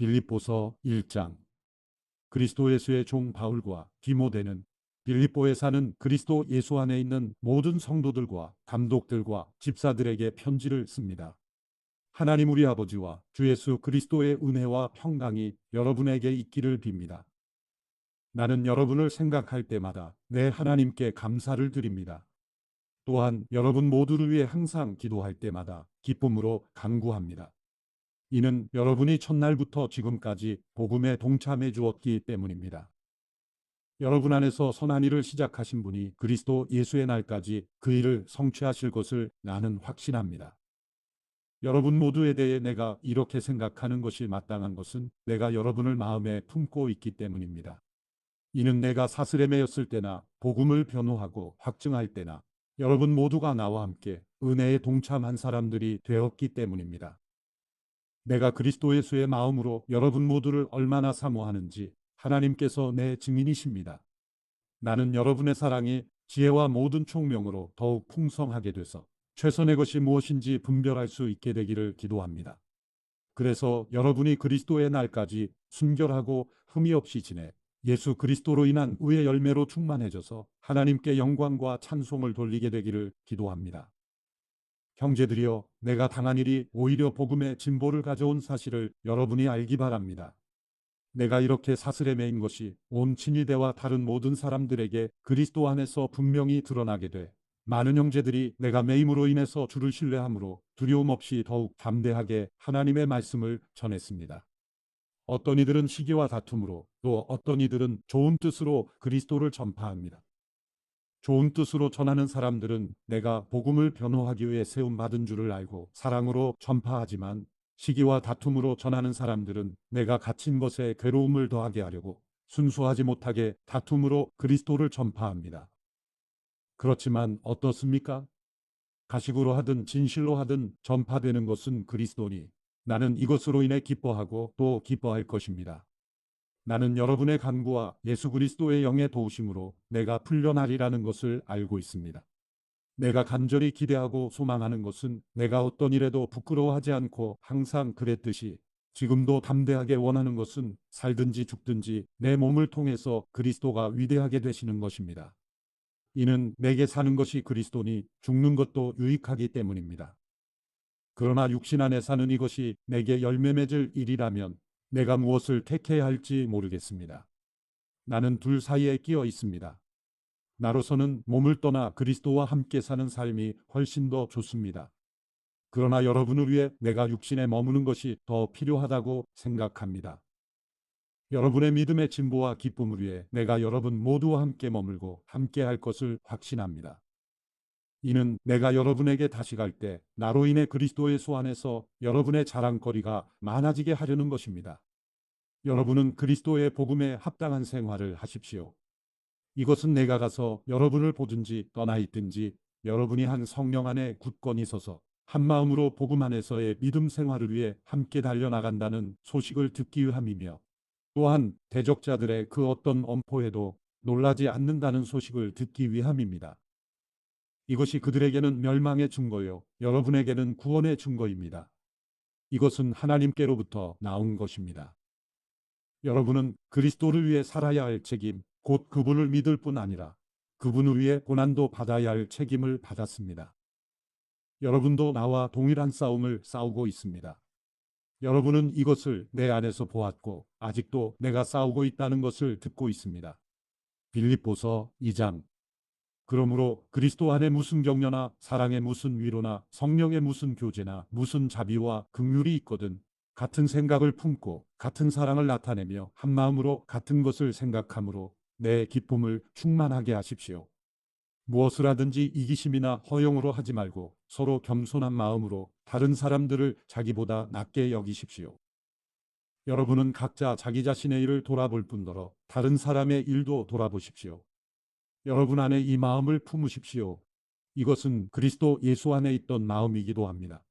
빌립보서 1장. 그리스도 예수의 종 바울과 디모데는 빌립보에 사는 그리스도 예수 안에 있는 모든 성도들과 감독들과 집사들에게 편지를 씁니다. 하나님 우리 아버지와 주 예수 그리스도의 은혜와 평강이 여러분에게 있기를 빕니다. 나는 여러분을 생각할 때마다 내 하나님께 감사를 드립니다. 또한 여러분 모두를 위해 항상 기도할 때마다 기쁨으로 간구합니다. 이는 여러분이 첫날부터 지금까지 복음에 동참해 주었기 때문입니다. 여러분 안에서 선한 일을 시작하신 분이 그리스도 예수의 날까지 그 일을 성취하실 것을 나는 확신합니다. 여러분 모두에 대해 내가 이렇게 생각하는 것이 마땅한 것은 내가 여러분을 마음에 품고 있기 때문입니다. 이는 내가 사슬에 매였을 때나 복음을 변호하고 확증할 때나 여러분 모두가 나와 함께 은혜에 동참한 사람들이 되었기 때문입니다. 내가 그리스도 예수의 마음으로 여러분 모두를 얼마나 사모하는지 하나님께서 내 증인이십니다. 나는 여러분의 사랑이 지혜와 모든 총명으로 더욱 풍성하게 돼서 최선의 것이 무엇인지 분별할 수 있게 되기를 기도합니다. 그래서 여러분이 그리스도의 날까지 순결하고 흠이 없이 지내 예수 그리스도로 인한 의의 열매로 충만해져서 하나님께 영광과 찬송을 돌리게 되기를 기도합니다. 형제들이여, 내가 당한 일이 오히려 복음의 진보를 가져온 사실을 여러분이 알기 바랍니다. 내가 이렇게 사슬에 매인 것이 온 친위대와 다른 모든 사람들에게 그리스도 안에서 분명히 드러나게 돼 많은 형제들이 내가 매임으로 인해서 주를 신뢰함으로 두려움 없이 더욱 담대하게 하나님의 말씀을 전했습니다. 어떤 이들은 시기와 다툼으로 또 어떤 이들은 좋은 뜻으로 그리스도를 전파합니다. 좋은 뜻으로 전하는 사람들은 내가 복음을 변호하기 위해 세움받은 줄을 알고 사랑으로 전파하지만 시기와 다툼으로 전하는 사람들은 내가 갇힌 것에 괴로움을 더하게 하려고 순수하지 못하게 다툼으로 그리스도를 전파합니다. 그렇지만 어떻습니까? 가식으로 하든 진실로 하든 전파되는 것은 그리스도니 나는 이것으로 인해 기뻐하고 또 기뻐할 것입니다. 나는 여러분의 간구와 예수 그리스도의 영의 도우심으로 내가 풀려나리라는 것을 알고 있습니다. 내가 간절히 기대하고 소망하는 것은 내가 어떤 일에도 부끄러워하지 않고 항상 그랬듯이 지금도 담대하게 원하는 것은 살든지 죽든지 내 몸을 통해서 그리스도가 위대하게 되시는 것입니다. 이는 내게 사는 것이 그리스도니 죽는 것도 유익하기 때문입니다. 그러나 육신 안에 사는 이것이 내게 열매 맺을 일이라면 내가 무엇을 택해야 할지 모르겠습니다. 나는 둘 사이에 끼어 있습니다. 나로서는 몸을 떠나 그리스도와 함께 사는 삶이 훨씬 더 좋습니다. 그러나 여러분을 위해 내가 육신에 머무는 것이 더 필요하다고 생각합니다. 여러분의 믿음의 진보와 기쁨을 위해 내가 여러분 모두와 함께 머물고 함께 할 것을 확신합니다. 이는 내가 여러분에게 다시 갈 때 나로 인해 그리스도 예수 안에서 여러분의 자랑거리가 많아지게 하려는 것입니다. 여러분은 그리스도의 복음에 합당한 생활을 하십시오. 이것은 내가 가서 여러분을 보든지 떠나 있든지 여러분이 한 성령 안에 굳건히 서서 한 마음으로 복음 안에서의 믿음 생활을 위해 함께 달려나간다는 소식을 듣기 위함이며 또한 대적자들의 그 어떤 엄포에도 놀라지 않는다는 소식을 듣기 위함입니다. 이것이 그들에게는 멸망의 증거요, 여러분에게는 구원의 증거입니다. 이것은 하나님께로부터 나온 것입니다. 여러분은 그리스도를 위해 살아야 할 책임, 곧 그분을 믿을 뿐 아니라 그분을 위해 고난도 받아야 할 책임을 받았습니다. 여러분도 나와 동일한 싸움을 싸우고 있습니다. 여러분은 이것을 내 안에서 보았고 아직도 내가 싸우고 있다는 것을 듣고 있습니다. 빌립보서 2장. 그러므로 그리스도 안에 무슨 격려나 사랑에 무슨 위로나 성령의 무슨 교제나 무슨 자비와 긍휼이 있거든 같은 생각을 품고 같은 사랑을 나타내며 한 마음으로 같은 것을 생각함으로 내 기쁨을 충만하게 하십시오. 무엇을 하든지 이기심이나 허영으로 하지 말고 서로 겸손한 마음으로 다른 사람들을 자기보다 낮게 여기십시오. 여러분은 각자 자기 자신의 일을 돌아볼 뿐더러 다른 사람의 일도 돌아보십시오. 여러분 안에 이 마음을 품으십시오. 이것은 그리스도 예수 안에 있던 마음이기도 합니다.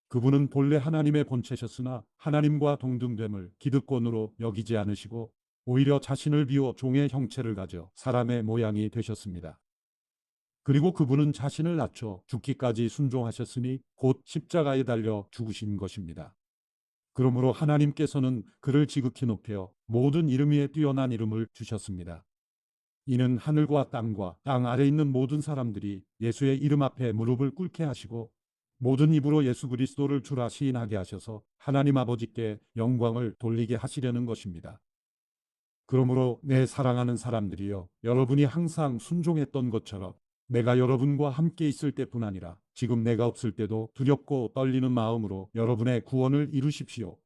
그분은 본래 하나님의 본체셨으나 하나님과 동등됨을 기득권으로 여기지 않으시고 오히려 자신을 비워 종의 형체를 가져 사람의 모양이 되셨습니다. 그리고 그분은 자신을 낮춰 죽기까지 순종하셨으니 곧 십자가에 달려 죽으신 것입니다. 그러므로 하나님께서는 그를 지극히 높여 모든 이름 위에 뛰어난 이름을 주셨습니다. 이는 하늘과 땅과 땅 아래 있는 모든 사람들이 예수의 이름 앞에 무릎을 꿇게 하시고 모든 입으로 예수 그리스도를 주라 시인하게 하셔서 하나님 아버지께 영광을 돌리게 하시려는 것입니다. 그러므로 내 사랑하는 사람들이여, 여러분이 항상 순종했던 것처럼 내가 여러분과 함께 있을 때뿐 아니라 지금 내가 없을 때도 두렵고 떨리는 마음으로 여러분의 구원을 이루십시오.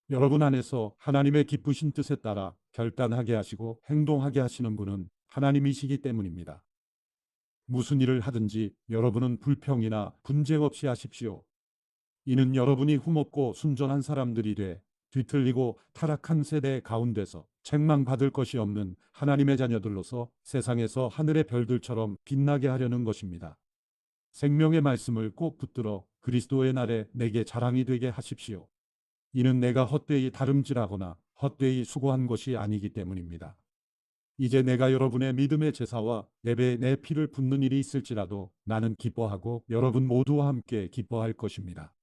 여러분 안에서 하나님의 기쁘신 뜻에 따라 결단하게 하시고 행동하게 하시는 분은 하나님이시기 때문입니다. 무슨 일을 하든지 여러분은 불평이나 분쟁 없이 하십시오. 이는 여러분이 hum없고 순전한 사람들이 돼 뒤틀리고 타락한 세대 가운데서 책망받을 것이 없는 하나님의 자녀들로서 세상에서 하늘의 별들처럼 빛나게 하려는 것입니다. 생명의 말씀을 꼭 붙들어 그리스도의 날에 내게 자랑이 되게 하십시오. 이는 내가 헛되이 다름질하거나 헛되이 수고한 것이 아니기 때문입니다. 이제 내가 여러분의 믿음의 제사와 예배에 내 피를 붓는 일이 있을지라도 나는 기뻐하고 여러분 모두와 함께 기뻐할 것입니다.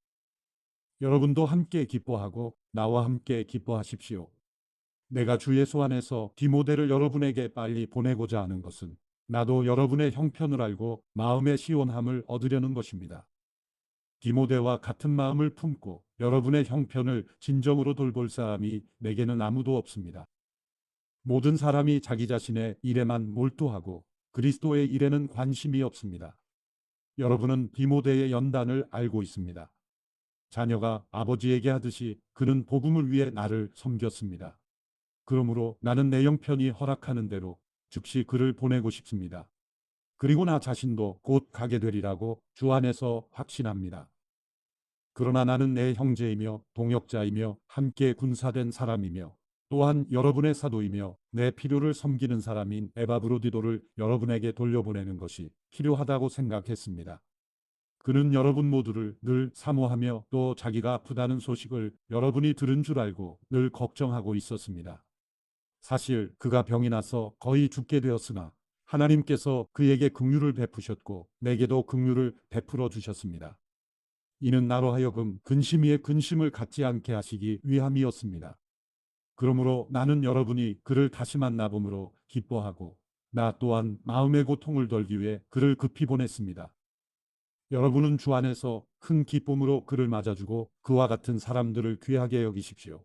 여러분도 함께 기뻐하고 나와 함께 기뻐하십시오. 내가 주 예수 안에서 디모데를 여러분에게 빨리 보내고자 하는 것은 나도 여러분의 형편을 알고 마음의 시원함을 얻으려는 것입니다. 디모데와 같은 마음을 품고 여러분의 형편을 진정으로 돌볼 사람이 내게는 아무도 없습니다. 모든 사람이 자기 자신의 일에만 몰두하고 그리스도의 일에는 관심이 없습니다. 여러분은 디모데의 연단을 알고 있습니다. 자녀가 아버지에게 하듯이 그는 복음을 위해 나를 섬겼습니다. 그러므로 나는 내 형편이 허락하는 대로 즉시 그를 보내고 싶습니다. 그리고 나 자신도 곧 가게 되리라고 주 안에서 확신합니다. 그러나 나는 내 형제이며 동역자이며 함께 군사된 사람이며 또한 여러분의 사도이며 내 필요를 섬기는 사람인 에바브로디도를 여러분에게 돌려보내는 것이 필요하다고 생각했습니다. 그는 여러분 모두를 늘 사모하며 또 자기가 아프다는 소식을 여러분이 들은 줄 알고 늘 걱정하고 있었습니다. 사실 그가 병이 나서 거의 죽게 되었으나 하나님께서 그에게 긍휼을 베푸셨고 내게도 긍휼을 베풀어 주셨습니다. 이는 나로 하여금 근심 위에 근심을 갖지 않게 하시기 위함이었습니다. 그러므로 나는 여러분이 그를 다시 만나봄으로 기뻐하고 나 또한 마음의 고통을 덜기 위해 그를 급히 보냈습니다. 여러분은 주 안에서 큰 기쁨으로 그를 맞아주고 그와 같은 사람들을 귀하게 여기십시오.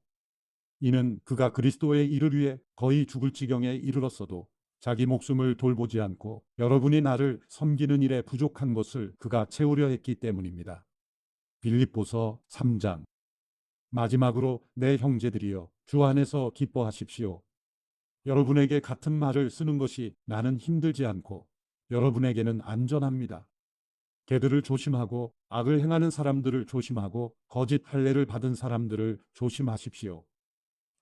이는 그가 그리스도의 일을 위해 거의 죽을 지경에 이르렀어도 자기 목숨을 돌보지 않고 여러분이 나를 섬기는 일에 부족한 것을 그가 채우려 했기 때문입니다. 빌립보서 3장. 마지막으로 내 형제들이여, 주 안에서 기뻐하십시오. 여러분에게 같은 말을 쓰는 것이 나는 힘들지 않고 여러분에게는 안전합니다. 개들을 조심하고 악을 행하는 사람들을 조심하고 거짓 할례를 받은 사람들을 조심하십시오.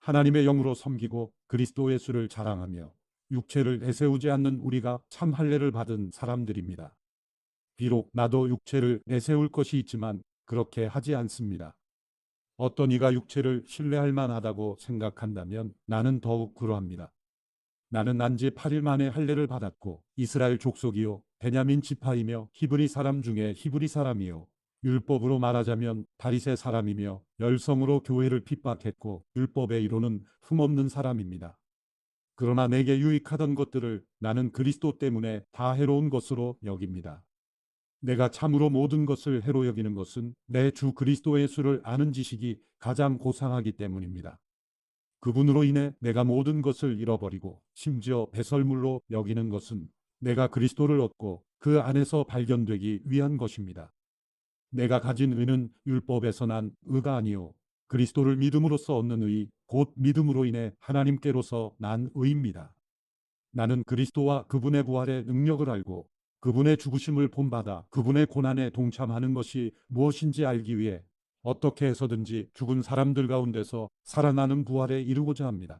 하나님의 영으로 섬기고 그리스도 예수를 자랑하며 육체를 내세우지 않는 우리가 참 할례를 받은 사람들입니다. 비록 나도 육체를 내세울 것이 있지만 그렇게 하지 않습니다. 어떤 이가 육체를 신뢰할 만하다고 생각한다면 나는 더욱 그러합니다. 나는 난지 8일 만에 할례를 받았고 이스라엘 족속이요 베냐민 지파이며 히브리 사람 중에 히브리 사람이요 율법으로 말하자면 다리새 사람이며 열성으로 교회를 핍박했고 율법의 이로는 흠없는 사람입니다. 그러나 내게 유익하던 것들을 나는 그리스도 때문에 다 해로운 것으로 여깁니다. 내가 참으로 모든 것을 해로 여기는 것은 내 주 그리스도 예수를 아는 지식이 가장 고상하기 때문입니다. 그분으로 인해 내가 모든 것을 잃어버리고 심지어 배설물로 여기는 것은 내가 그리스도를 얻고 그 안에서 발견되기 위한 것입니다. 내가 가진 의는 율법에서 난 의가 아니요 그리스도를 믿음으로써 얻는 의, 곧 믿음으로 인해 하나님께로서 난 의입니다. 나는 그리스도와 그분의 부활의 능력을 알고 그분의 죽으심을 본받아 그분의 고난에 동참하는 것이 무엇인지 알기 위해 어떻게 해서든지 죽은 사람들 가운데서 살아나는 부활에 이르고자 합니다.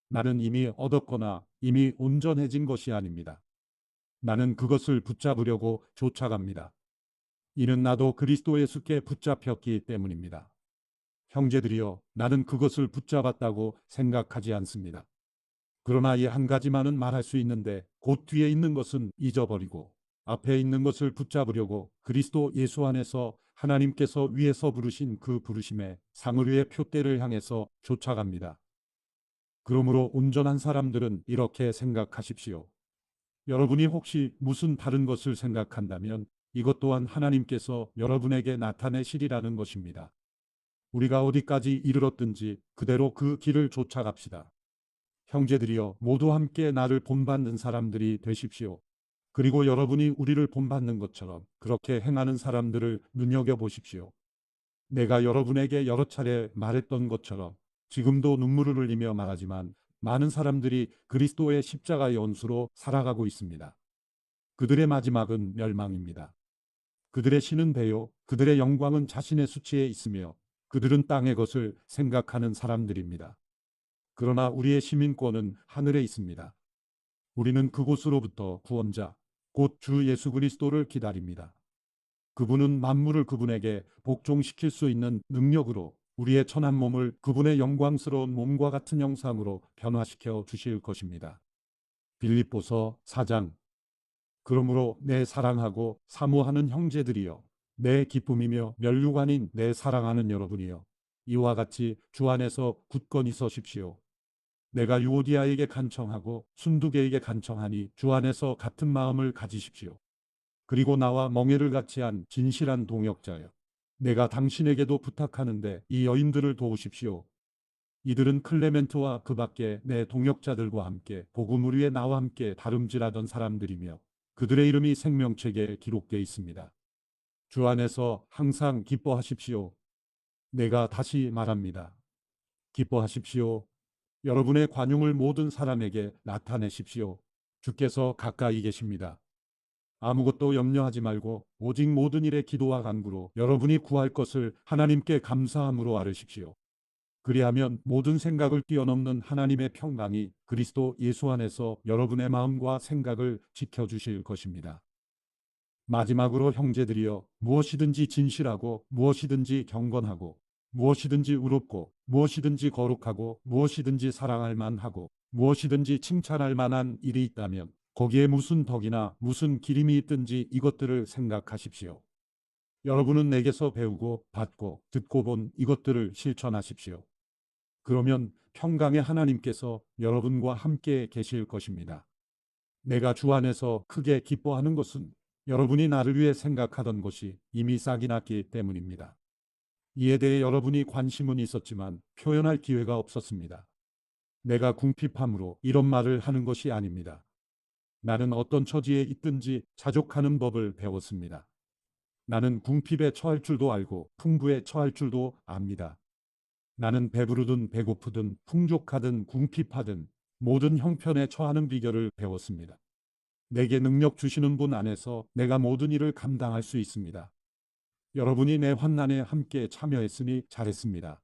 나는 이미 얻었거나 이미 온전해진 것이 아닙니다. 나는 그것을 붙잡으려고 쫓아갑니다. 이는 나도 그리스도 예수께 붙잡혔기 때문입니다. 형제들이여, 나는 그것을 붙잡았다고 생각하지 않습니다. 그러나 이 한 가지만은 말할 수 있는데 곧 뒤에 있는 것은 잊어버리고 앞에 있는 것을 붙잡으려고 그리스도 예수 안에서 하나님께서 위에서 부르신 그 부르심에 상을 위해 표대를 향해서 쫓아갑니다. 그러므로 온전한 사람들은 이렇게 생각하십시오. 여러분이 혹시 무슨 다른 것을 생각한다면 이것 또한 하나님께서 여러분에게 나타내시리라는 것입니다. 우리가 어디까지 이르렀든지 그대로 그 길을 쫓아갑시다. 형제들이여, 모두 함께 나를 본받는 사람들이 되십시오. 그리고 여러분이 우리를 본받는 것처럼 그렇게 행하는 사람들을 눈여겨보십시오. 내가 여러분에게 여러 차례 말했던 것처럼 지금도 눈물을 흘리며 말하지만 많은 사람들이 그리스도의 십자가 연수로 살아가고 있습니다. 그들의 마지막은 멸망입니다. 그들의 신은 배요, 그들의 영광은 자신의 수치에 있으며 그들은 땅의 것을 생각하는 사람들입니다. 그러나 우리의 시민권은 하늘에 있습니다. 우리는 그곳으로부터 구원자, 곧 주 예수 그리스도를 기다립니다. 그분은 만물을 그분에게 복종시킬 수 있는 능력으로 우리의 천한 몸을 그분의 영광스러운 몸과 같은 형상으로 변화시켜 주실 것입니다. 빌립보서 4장. 그러므로 내 사랑하고 사모하는 형제들이여, 내 기쁨이며 면류관인 내 사랑하는 여러분이여, 이와 같이 주 안에서 굳건히 서십시오. 내가 유오디아에게 간청하고 순두계에게 간청하니 주 안에서 같은 마음을 가지십시오. 그리고 나와 멍에를 같이 한 진실한 동역자여, 내가 당신에게도 부탁하는데 이 여인들을 도우십시오. 이들은 클레멘트와 그 밖에 내 동역자들과 함께 복음을 위해 나와 함께 다름질하던 사람들이며 그들의 이름이 생명책에 기록되어 있습니다. 주 안에서 항상 기뻐하십시오. 내가 다시 말합니다. 기뻐하십시오. 여러분의 관용을 모든 사람에게 나타내십시오. 주께서 가까이 계십니다. 아무것도 염려하지 말고 오직 모든 일에 기도와 간구로 여러분이 구할 것을 하나님께 감사함으로 아뢰십시오. 그리하면 모든 생각을 뛰어넘는 하나님의 평강이 그리스도 예수 안에서 여러분의 마음과 생각을 지켜주실 것입니다. 마지막으로 형제들이여, 무엇이든지 진실하고 무엇이든지 경건하고 무엇이든지 의롭고 무엇이든지 거룩하고 무엇이든지 사랑할 만하고 무엇이든지 칭찬할 만한 일이 있다면 거기에 무슨 덕이나 무슨 기림이 있든지 이것들을 생각하십시오. 여러분은 내게서 배우고 받고 듣고 본 이것들을 실천하십시오. 그러면 평강의 하나님께서 여러분과 함께 계실 것입니다. 내가 주 안에서 크게 기뻐하는 것은 여러분이 나를 위해 생각하던 것이 이미 싹이 났기 때문입니다. 이에 대해 여러분이 관심은 있었지만 표현할 기회가 없었습니다. 내가 궁핍함으로 이런 말을 하는 것이 아닙니다. 나는 어떤 처지에 있든지 자족하는 법을 배웠습니다. 나는 궁핍에 처할 줄도 알고 풍부에 처할 줄도 압니다. 나는 배부르든 배고프든 풍족하든 궁핍하든 모든 형편에 처하는 비결을 배웠습니다. 내게 능력 주시는 분 안에서 내가 모든 일을 감당할 수 있습니다. 여러분이 내 환난에 함께 참여했으니 잘했습니다.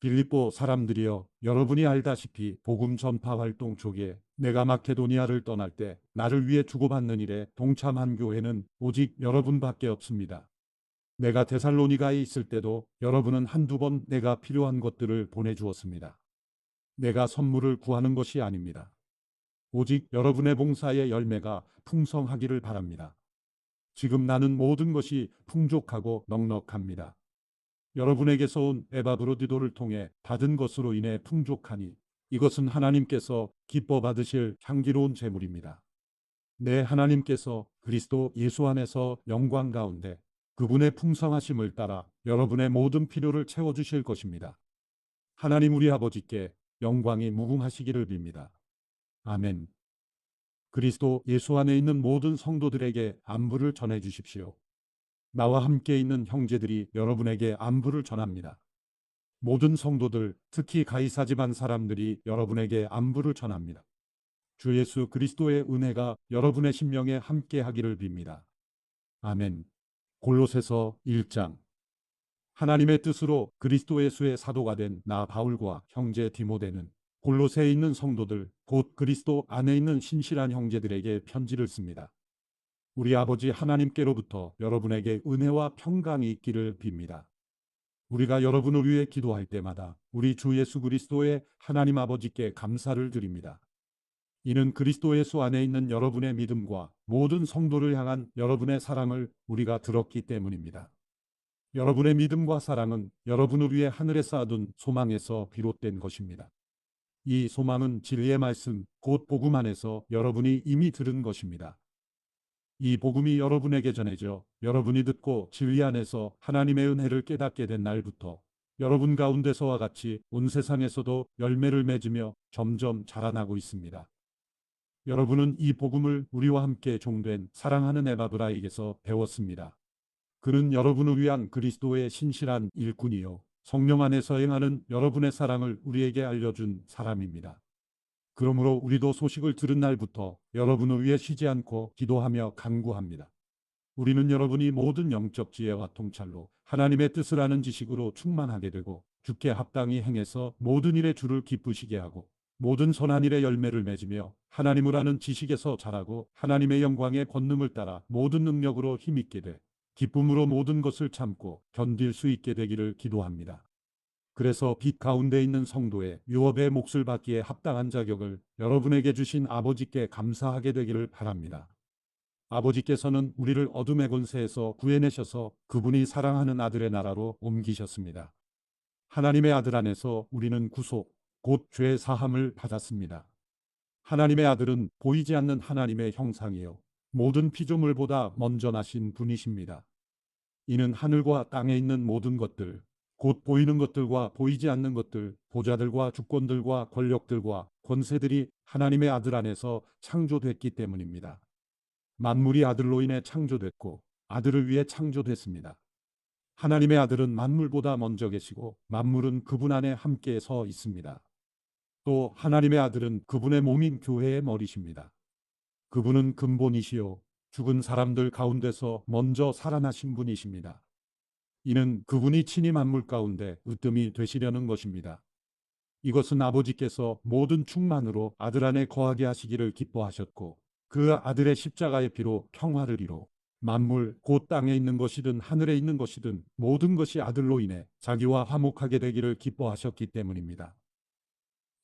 빌립보 사람들이여, 여러분이 알다시피 복음 전파 활동 초기에 내가 마케도니아를 떠날 때 나를 위해 주고받는 일에 동참한 교회는 오직 여러분밖에 없습니다. 내가 데살로니가에 있을 때도 여러분은 한두 번 내가 필요한 것들을 보내주었습니다. 내가 선물을 구하는 것이 아닙니다. 오직 여러분의 봉사의 열매가 풍성하기를 바랍니다. 지금 나는 모든 것이 풍족하고 넉넉합니다. 여러분에게서 온 에바브로디도를 통해 받은 것으로 인해 풍족하니 이것은 하나님께서 기뻐 받으실 향기로운 제물입니다. 내 하나님께서 그리스도 예수 안에서 영광 가운데 그분의 풍성하심을 따라 여러분의 모든 필요를 채워주실 것입니다. 하나님 우리 아버지께 영광이 무궁하시기를 빕니다. 아멘. 그리스도 예수 안에 있는 모든 성도들에게 안부를 전해 주십시오. 나와 함께 있는 형제들이 여러분에게 안부를 전합니다. 모든 성도들, 특히 가이사 집안 사람들이 여러분에게 안부를 전합니다. 주 예수 그리스도의 은혜가 여러분의 심령에 함께 하기를 빕니다. 아멘. 골로새서 1장. 하나님의 뜻으로 그리스도 예수의 사도가 된 나 바울과 형제 디모데는 골로새에 있는 성도들, 곧 그리스도 안에 있는 신실한 형제들에게 편지를 씁니다. 우리 아버지 하나님께로부터 여러분에게 은혜와 평강이 있기를 빕니다. 우리가 여러분을 위해 기도할 때마다 우리 주 예수 그리스도의 하나님 아버지께 감사를 드립니다. 이는 그리스도 예수 안에 있는 여러분의 믿음과 모든 성도를 향한 여러분의 사랑을 우리가 들었기 때문입니다. 여러분의 믿음과 사랑은 여러분을 위해 하늘에 쌓아둔 소망에서 비롯된 것입니다. 이 소망은 진리의 말씀, 곧 복음 안에서 여러분이 이미 들은 것입니다. 이 복음이 여러분에게 전해져 여러분이 듣고 진리 안에서 하나님의 은혜를 깨닫게 된 날부터 여러분 가운데서와 같이 온 세상에서도 열매를 맺으며 점점 자라나고 있습니다. 여러분은 이 복음을 우리와 함께 종된 사랑하는 에바브라에게서 배웠습니다. 그는 여러분을 위한 그리스도의 신실한 일꾼이요, 성령 안에서 행하는 여러분의 사랑을 우리에게 알려준 사람입니다. 그러므로 우리도 소식을 들은 날부터 여러분을 위해 쉬지 않고 기도하며 간구합니다. 우리는 여러분이 모든 영적 지혜와 통찰로 하나님의 뜻을 아는 지식으로 충만하게 되고 주께 합당히 행해서 모든 일에 주를 기쁘시게 하고 모든 선한 일에 열매를 맺으며 하나님을 아는 지식에서 자라고 하나님의 영광의 권능을 따라 모든 능력으로 힘있게 돼 기쁨으로 모든 것을 참고 견딜 수 있게 되기를 기도합니다. 그래서 빛 가운데 있는 성도의 유업의 몫을 받기에 합당한 자격을 여러분에게 주신 아버지께 감사하게 되기를 바랍니다. 아버지께서는 우리를 어둠의 권세에서 구해내셔서 그분이 사랑하는 아들의 나라로 옮기셨습니다. 하나님의 아들 안에서 우리는 구속, 곧 죄 사함을 받았습니다. 하나님의 아들은 보이지 않는 하나님의 형상이요, 모든 피조물보다 먼저 나신 분이십니다. 이는 하늘과 땅에 있는 모든 것들, 곧 보이는 것들과 보이지 않는 것들, 보좌들과 주권들과 권력들과 권세들이 하나님의 아들 안에서 창조됐기 때문입니다. 만물이 아들로 인해 창조됐고 아들을 위해 창조됐습니다. 하나님의 아들은 만물보다 먼저 계시고 만물은 그분 안에 함께 서 있습니다. 또 하나님의 아들은 그분의 몸인 교회의 머리십니다. 그분은 근본이시요 죽은 사람들 가운데서 먼저 살아나신 분이십니다. 이는 그분이 친히 만물 가운데 으뜸이 되시려는 것입니다. 이것은 아버지께서 모든 충만으로 아들 안에 거하게 하시기를 기뻐하셨고 그 아들의 십자가의 피로 평화를 이루 만물 곧 땅에 있는 것이든 하늘에 있는 것이든 모든 것이 아들로 인해 자기와 화목하게 되기를 기뻐하셨기 때문입니다.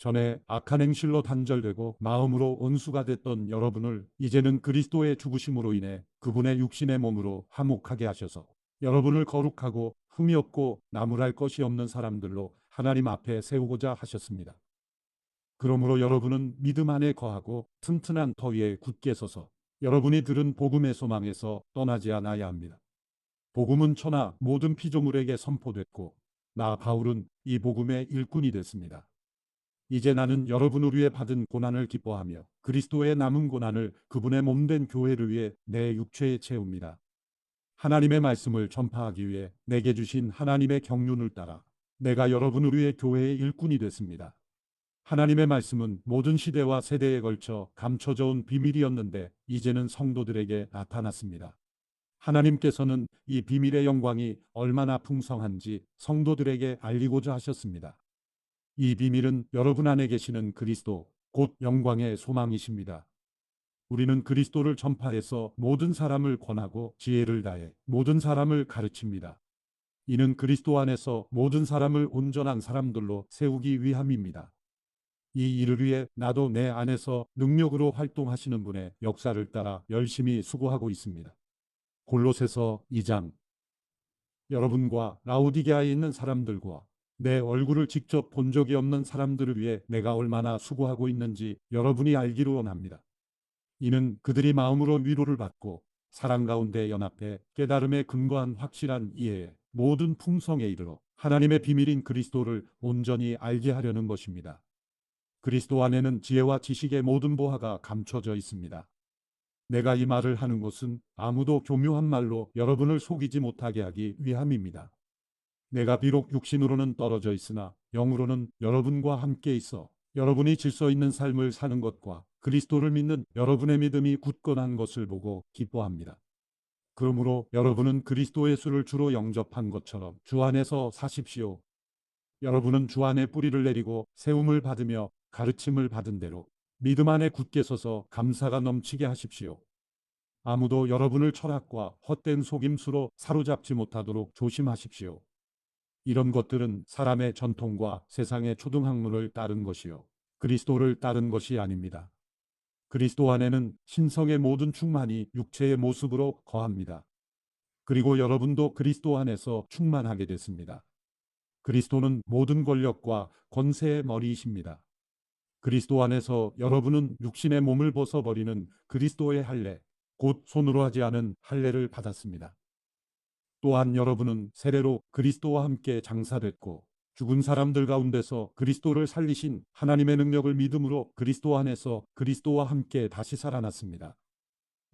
전에 악한 행실로 단절되고 마음으로 원수가 됐던 여러분을 이제는 그리스도의 죽으심으로 인해 그분의 육신의 몸으로 화목하게 하셔서 여러분을 거룩하고 흠이 없고 나무랄 것이 없는 사람들로 하나님 앞에 세우고자 하셨습니다. 그러므로 여러분은 믿음 안에 거하고 튼튼한 터 위에 굳게 서서 여러분이 들은 복음의 소망에서 떠나지 않아야 합니다. 복음은 천하 모든 피조물에게 선포됐고 나 바울은 이 복음의 일꾼이 됐습니다. 이제 나는 여러분을 위해 받은 고난을 기뻐하며 그리스도의 남은 고난을 그분의 몸된 교회를 위해 내 육체에 채웁니다. 하나님의 말씀을 전파하기 위해 내게 주신 하나님의 경륜을 따라 내가 여러분을 위해 교회의 일꾼이 됐습니다. 하나님의 말씀은 모든 시대와 세대에 걸쳐 감춰져 온 비밀이었는데 이제는 성도들에게 나타났습니다. 하나님께서는 이 비밀의 영광이 얼마나 풍성한지 성도들에게 알리고자 하셨습니다. 이 비밀은 여러분 안에 계시는 그리스도, 곧 영광의 소망이십니다. 우리는 그리스도를 전파해서 모든 사람을 권하고 지혜를 다해 모든 사람을 가르칩니다. 이는 그리스도 안에서 모든 사람을 온전한 사람들로 세우기 위함입니다. 이 일을 위해 나도 내 안에서 능력으로 활동하시는 분의 역사를 따라 열심히 수고하고 있습니다. 골로새서 2장. 여러분과 라우디게아에 있는 사람들과 내 얼굴을 직접 본 적이 없는 사람들을 위해 내가 얼마나 수고하고 있는지 여러분이 알기를 원합니다. 이는 그들이 마음으로 위로를 받고 사랑 가운데 연합해 깨달음에 근거한 확실한 이해에 모든 풍성에 이르러 하나님의 비밀인 그리스도를 온전히 알게 하려는 것입니다. 그리스도 안에는 지혜와 지식의 모든 보화가 감춰져 있습니다. 내가 이 말을 하는 것은 아무도 교묘한 말로 여러분을 속이지 못하게 하기 위함입니다. 내가 비록 육신으로는 떨어져 있으나 영으로는 여러분과 함께 있어 여러분이 질서 있는 삶을 사는 것과 그리스도를 믿는 여러분의 믿음이 굳건한 것을 보고 기뻐합니다. 그러므로 여러분은 그리스도 예수를 주로 영접한 것처럼 주 안에서 사십시오. 여러분은 주 안에 뿌리를 내리고 세움을 받으며 가르침을 받은 대로 믿음 안에 굳게 서서 감사가 넘치게 하십시오. 아무도 여러분을 철학과 헛된 속임수로 사로잡지 못하도록 조심하십시오. 이런 것들은 사람의 전통과 세상의 초등학문을 따른 것이요 그리스도를 따른 것이 아닙니다. 그리스도 안에는 신성의 모든 충만이 육체의 모습으로 거합니다. 그리고 여러분도 그리스도 안에서 충만하게 됐습니다. 그리스도는 모든 권력과 권세의 머리이십니다. 그리스도 안에서 여러분은 육신의 몸을 벗어버리는 그리스도의 할례, 곧 손으로 하지 않은 할례를 받았습니다. 또한 여러분은 세례로 그리스도와 함께 장사됐고 죽은 사람들 가운데서 그리스도를 살리신 하나님의 능력을 믿음으로 그리스도 안에서 그리스도와 함께 다시 살아났습니다.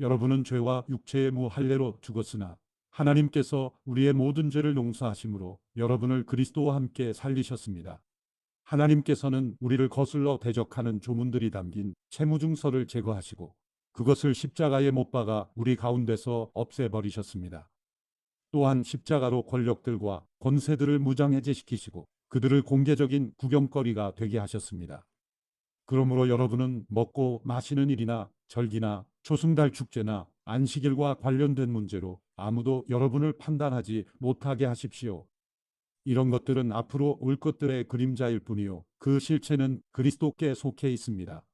여러분은 죄와 육체의 무할례로 죽었으나 하나님께서 우리의 모든 죄를 용서하심으로 여러분을 그리스도와 함께 살리셨습니다. 하나님께서는 우리를 거슬러 대적하는 조문들이 담긴 채무증서를 제거하시고 그것을 십자가에 못 박아 우리 가운데서 없애버리셨습니다. 또한 십자가로 권력들과 권세들을 무장해제시키시고 그들을 공개적인 구경거리가 되게 하셨습니다. 그러므로 여러분은 먹고 마시는 일이나 절기나 초승달 축제나 안식일과 관련된 문제로 아무도 여러분을 판단하지 못하게 하십시오. 이런 것들은 앞으로 올 것들의 그림자일 뿐이요 그 실체는 그리스도께 속해 있습니다.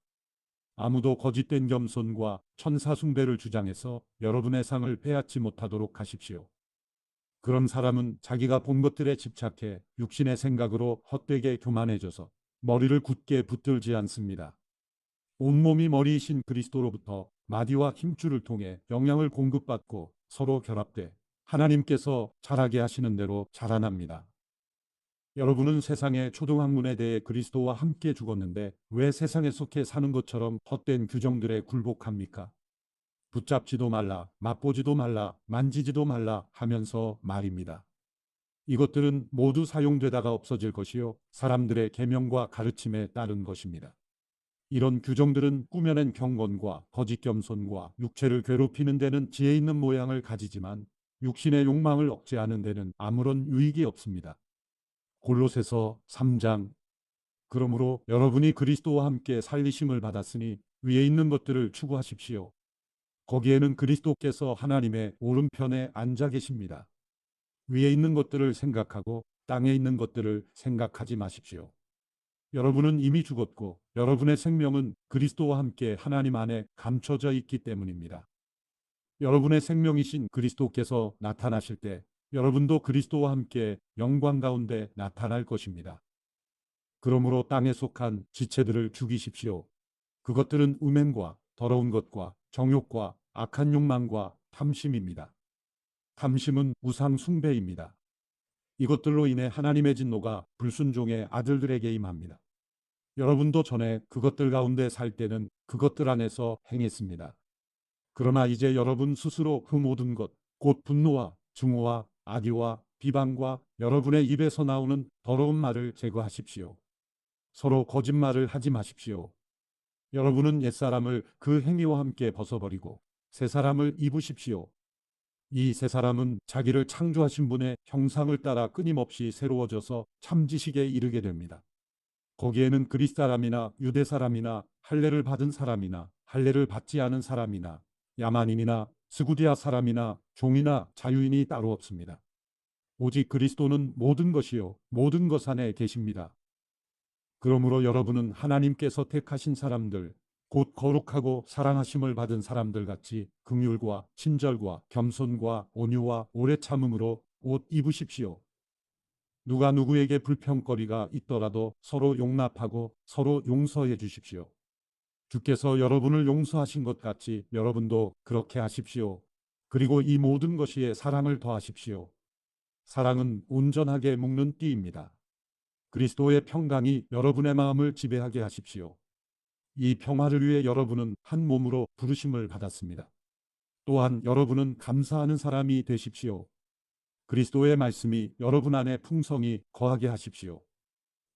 아무도 거짓된 겸손과 천사 숭배를 주장해서 여러분의 상을 빼앗지 못하도록 하십시오. 그런 사람은 자기가 본 것들에 집착해 육신의 생각으로 헛되게 교만해져서 머리를 굳게 붙들지 않습니다. 온몸이 머리이신 그리스도로부터 마디와 힘줄을 통해 영향을 공급받고 서로 결합돼 하나님께서 자라게 하시는 대로 자라납니다. 여러분은 세상의 초등학문에 대해 그리스도와 함께 죽었는데 왜 세상에 속해 사는 것처럼 헛된 규정들에 굴복합니까? 붙잡지도 말라, 맛보지도 말라, 만지지도 말라 하면서 말입니다. 이것들은 모두 사용되다가 없어질 것이요 사람들의 계명과 가르침에 따른 것입니다. 이런 규정들은 꾸며낸 경건과 거짓 겸손과 육체를 괴롭히는 데는 지혜 있는 모양을 가지지만 육신의 욕망을 억제하는 데는 아무런 유익이 없습니다. 골로새서 3장. 그러므로 여러분이 그리스도와 함께 살리심을 받았으니 위에 있는 것들을 추구하십시오. 거기에는 그리스도께서 하나님의 오른편에 앉아 계십니다. 위에 있는 것들을 생각하고 땅에 있는 것들을 생각하지 마십시오. 여러분은 이미 죽었고 여러분의 생명은 그리스도와 함께 하나님 안에 감춰져 있기 때문입니다. 여러분의 생명이신 그리스도께서 나타나실 때 여러분도 그리스도와 함께 영광 가운데 나타날 것입니다. 그러므로 땅에 속한 지체들을 죽이십시오. 그것들은 음행과 더러운 것과 정욕과 악한 욕망과 탐심입니다. 탐심은 우상 숭배입니다. 이것들로 인해 하나님의 진노가 불순종의 아들들에게 임합니다. 여러분도 전에 그것들 가운데 살 때는 그것들 안에서 행했습니다. 그러나 이제 여러분 스스로 그 모든 것, 곧 분노와 증오와 악의와 비방과 여러분의 입에서 나오는 더러운 말을 제거하십시오. 서로 거짓말을 하지 마십시오. 여러분은 옛사람을 그 행위와 함께 벗어버리고 새 사람을 입으십시오. 이 새 사람은 자기를 창조하신 분의 형상을 따라 끊임없이 새로워져서 참 지식에 이르게 됩니다. 거기에는 그리스 사람이나 유대 사람이나 할례를 받은 사람이나 할례를 받지 않은 사람이나 야만인이나 스구디아 사람이나 종이나 자유인이 따로 없습니다. 오직 그리스도는 모든 것이요 모든 것 안에 계십니다. 그러므로 여러분은 하나님께서 택하신 사람들, 곧 거룩하고 사랑하심을 받은 사람들 같이 긍휼과 친절과 겸손과 온유와 오래 참음으로 옷 입으십시오. 누가 누구에게 불평거리가 있더라도 서로 용납하고 서로 용서해 주십시오. 주께서 여러분을 용서하신 것 같이 여러분도 그렇게 하십시오. 그리고 이 모든 것에 사랑을 더하십시오. 사랑은 온전하게 묶는 띠입니다. 그리스도의 평강이 여러분의 마음을 지배하게 하십시오. 이 평화를 위해 여러분은 한 몸으로 부르심을 받았습니다. 또한 여러분은 감사하는 사람이 되십시오. 그리스도의 말씀이 여러분 안에 풍성히 거하게 하십시오.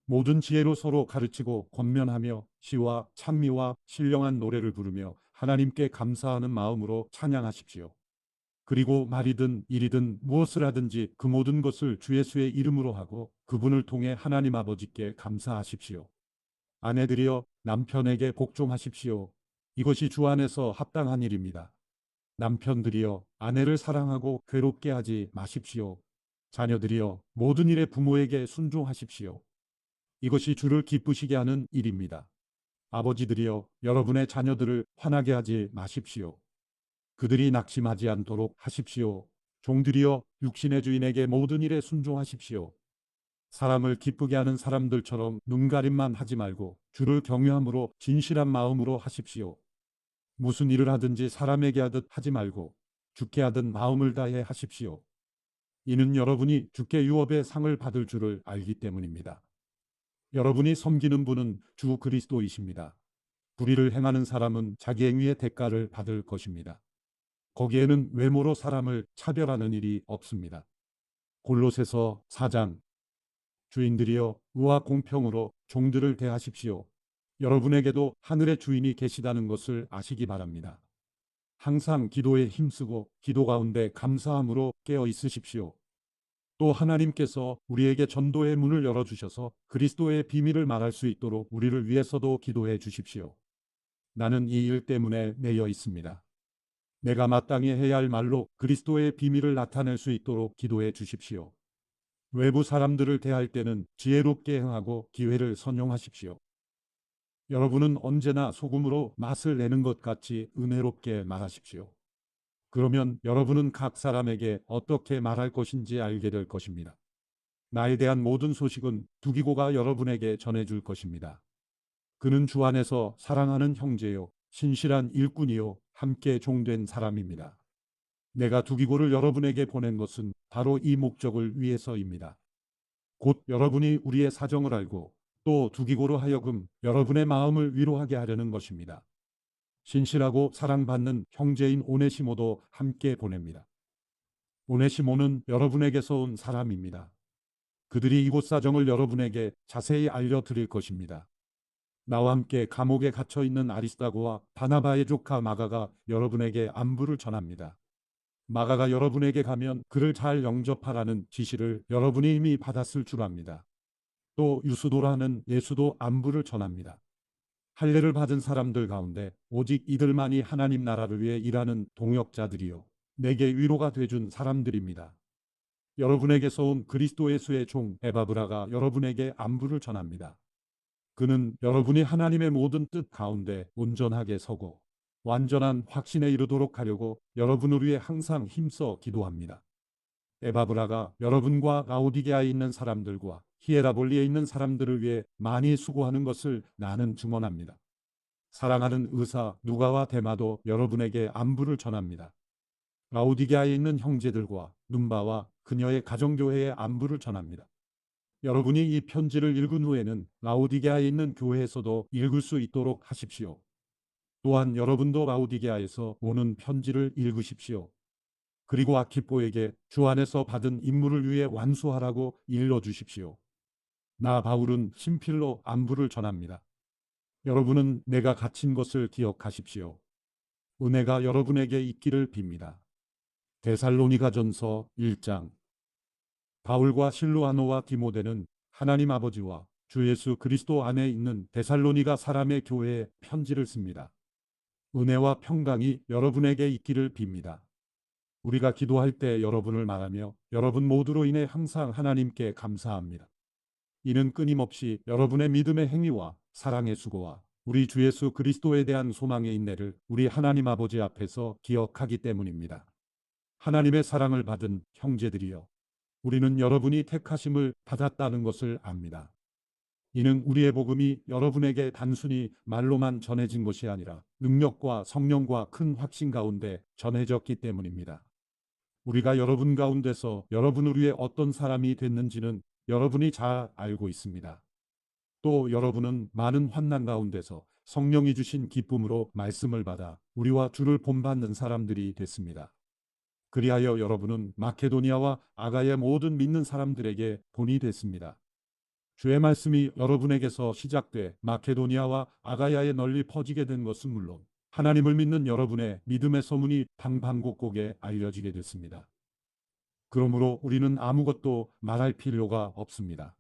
모든 지혜로 서로 가르치고 권면하며 시와 찬미와 신령한 노래를 부르며 하나님께 감사하는 마음으로 찬양하십시오. 그리고 말이든 일이든 무엇을 하든지 그 모든 것을 주 예수의 이름으로 하고 그분을 통해 하나님 아버지께 감사하십시오. 아내들이여 남편에게 복종하십시오. 이것이 주 안에서 합당한 일입니다. 남편들이여 아내를 사랑하고 괴롭게 하지 마십시오. 자녀들이여 모든 일에 부모에게 순종하십시오. 이것이 주를 기쁘시게 하는 일입니다. 아버지들이여 여러분의 자녀들을 화나게 하지 마십시오. 그들이 낙심하지 않도록 하십시오. 종들이여 육신의 주인에게 모든 일에 순종하십시오. 사람을 기쁘게 하는 사람들처럼 눈가림만 하지 말고 주를 경외함으로 진실한 마음으로 하십시오. 무슨 일을 하든지 사람에게 하듯 하지 말고 주께 하듯 마음을 다해 하십시오. 이는 여러분이 주께 유업의 상을 받을 줄을 알기 때문입니다. 여러분이 섬기는 분은 주 그리스도이십니다. 불의를 행하는 사람은 자기 행위의 대가를 받을 것입니다. 거기에는 외모로 사람을 차별하는 일이 없습니다. 골로새서 4장. 주인들이여 의와 공평으로 종들을 대하십시오. 여러분에게도 하늘의 주인이 계시다는 것을 아시기 바랍니다. 항상 기도에 힘쓰고 기도 가운데 감사함으로 깨어 있으십시오. 또 하나님께서 우리에게 전도의 문을 열어주셔서 그리스도의 비밀을 말할 수 있도록 우리를 위해서도 기도해 주십시오. 나는 이 일 때문에 매여 있습니다. 내가 마땅히 해야 할 말로 그리스도의 비밀을 나타낼 수 있도록 기도해 주십시오. 외부 사람들을 대할 때는 지혜롭게 행하고 기회를 선용하십시오. 여러분은 언제나 소금으로 맛을 내는 것 같이 은혜롭게 말하십시오. 그러면 여러분은 각 사람에게 어떻게 말할 것인지 알게 될 것입니다. 나에 대한 모든 소식은 두기고가 여러분에게 전해줄 것입니다. 그는 주 안에서 사랑하는 형제요, 신실한 일꾼이요, 함께 종된 사람입니다. 내가 두기고를 여러분에게 보낸 것은 바로 이 목적을 위해서입니다. 곧 여러분이 우리의 사정을 알고 또 두기고로 하여금 여러분의 마음을 위로하게 하려는 것입니다. 신실하고 사랑받는 형제인 오네시모도 함께 보냅니다. 오네시모는 여러분에게서 온 사람입니다. 그들이 이곳 사정을 여러분에게 자세히 알려드릴 것입니다. 나와 함께 감옥에 갇혀 있는 아리스다고와 바나바의 조카 마가가 여러분에게 안부를 전합니다. 마가가 여러분에게 가면 그를 잘 영접하라는 지시를 여러분이 이미 받았을 줄 압니다. 또 유수도라는 예수도 안부를 전합니다. 할례를 받은 사람들 가운데 오직 이들만이 하나님 나라를 위해 일하는 동역자들이요, 내게 위로가 돼준 사람들입니다. 여러분에게서 온 그리스도 예수의 종 에바브라가 여러분에게 안부를 전합니다. 그는 여러분이 하나님의 모든 뜻 가운데 온전하게 서고 완전한 확신에 이르도록 하려고 여러분을 위해 항상 힘써 기도합니다. 에바브라가 여러분과 라오디게아에 있는 사람들과 히에라볼리에 있는 사람들을 위해 많이 수고하는 것을 나는 증언합니다. 사랑하는 의사 누가와 데마도 여러분에게 안부를 전합니다. 라오디게아에 있는 형제들과 눈바와 그녀의 가정교회에 안부를 전합니다. 여러분이 이 편지를 읽은 후에는 라오디게아에 있는 교회에서도 읽을 수 있도록 하십시오. 또한 여러분도 라오디게아에서 오는 편지를 읽으십시오. 그리고 아키포에게 주 안에서 받은 임무를 위해 완수하라고 일러주십시오. 나 바울은 신필로 안부를 전합니다. 여러분은 내가 갇힌 것을 기억하십시오. 은혜가 여러분에게 있기를 빕니다. 데살로니가전서 1장. 바울과 실루아노와 디모데는 하나님 아버지와 주 예수 그리스도 안에 있는 데살로니가 사람의 교회에 편지를 씁니다. 은혜와 평강이 여러분에게 있기를 빕니다. 우리가 기도할 때 여러분을 말하며 여러분 모두로 인해 항상 하나님께 감사합니다. 이는 끊임없이 여러분의 믿음의 행위와 사랑의 수고와 우리 주 예수 그리스도에 대한 소망의 인내를 우리 하나님 아버지 앞에서 기억하기 때문입니다. 하나님의 사랑을 받은 형제들이여, 우리는 여러분이 택하심을 받았다는 것을 압니다. 이는 우리의 복음이 여러분에게 단순히 말로만 전해진 것이 아니라 능력과 성령과 큰 확신 가운데 전해졌기 때문입니다. 우리가 여러분 가운데서 여러분을 위해 어떤 사람이 됐는지는 여러분이 잘 알고 있습니다. 또 여러분은 많은 환난 가운데서 성령이 주신 기쁨으로 말씀을 받아 우리와 주를 본받는 사람들이 됐습니다. 그리하여 여러분은 마케도니아와 아가의 모든 믿는 사람들에게 본이 됐습니다. 주의 말씀이 여러분에게서 시작돼 마케도니아와 아가야에 널리 퍼지게 된 것은 물론 하나님을 믿는 여러분의 믿음의 소문이 방방곡곡에 알려지게 됐습니다. 그러므로 우리는 아무것도 말할 필요가 없습니다.